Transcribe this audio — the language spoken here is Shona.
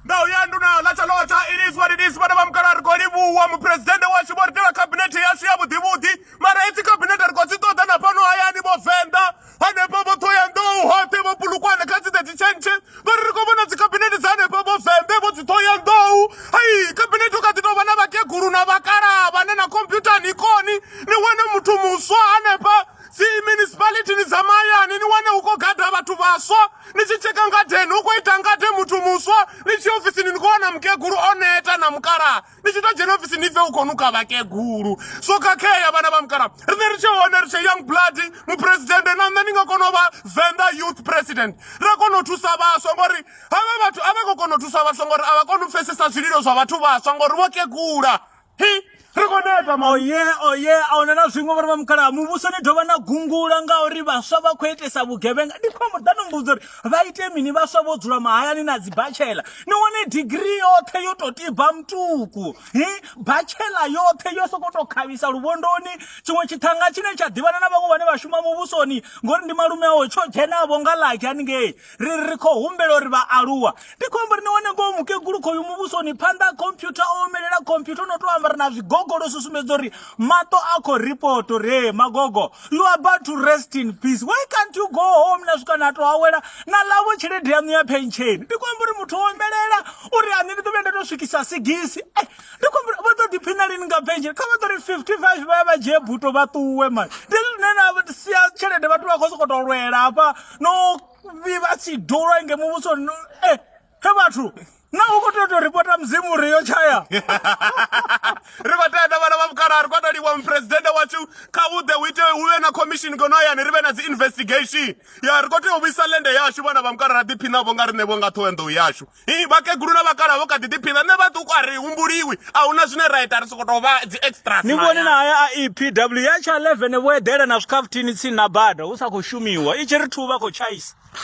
Now yanduna lachalota, it is what it is. Madam Karargolibu, President wa Shibordela cabinet yashiabu dibuti, Maraiti cabinet argosito dana pano ayani mofenda, ane babo toyando, hote bo pulukwana kasi de chenche, barikobona cabinet zane babo fembe bo toyando, hai cabinet ukatino banaba ke guru na bakara, banana computer nikoni, ni wane mtu muswa ane pa si municipality ni zamaya ni wane uko gada watu baswa ni chicheka ngateni uko itangate mtu muswa ni chi office ni ngona mke guru oneta na mkara ni chito jeno office ni fe uko nuka bake guru so kakeya bana ba mkara riche young blood mu president na ndinga kono ba venda youth president rakono tusaba songori aba bathu abako kono tusaba songori abakono face sazililo zwa bathu ba songori boke gura hi oye aonana zwingo vari vamukara muvuso ni dova na gungula ngauri vaswa va kuitesa vugevenga ndikwambo danombudzo ri vaite mini vaswa vodzura mahayani na dzibachela ni wone digiri yothe yototibva mutuku bachela yothe yosokotokhavisa ruvondoni chimwe chithanga chine chadhivana na vangu vane vashuma muvusoni ngori ndi malume awo chojenavo nga laki aningei riri rikho humbelo ri vaaluwa ndikwambo ri ni wone ngo mukeguru khoyu muvusoni phanda kompyuta omelela kompyuta unotoamba ri na zvigogo susumedzori mato ako report re magogo you are about to rest in peace. Why can't you go home na swikanato awela na lavo chelede yanu ya pension ndikwamburi muthu ombelela uri ani ndi tovenda to swikisa sigisi ndikwamburi vato diphinali nga pension kama tori 55 vaya vaje buto vatuwe man nena siya chelede vatu vakosokota lwela apa no viva sidora nge muvuso he vatu na ukototo reporta mzimu riyo chaya rivatenda vana vamukara ri kwataliwa mupresident wachu kavude wite uve na commission gonoya ni rive na investigation ya ri koti uvisa lende yashu vana vamukara ra tiphina vo nga ri ne vo nga thoendo yashu hi vakeguru na vakara vo ka tiphina ne vatu ku a ri humbuliwi a wu na swine right a ri sokoto va extras ni voni na haya a EPW ya cha 11 vo edela na swikafutini tsini na bada hu sa khou shumiwa i tshi ri thuva khou chaisa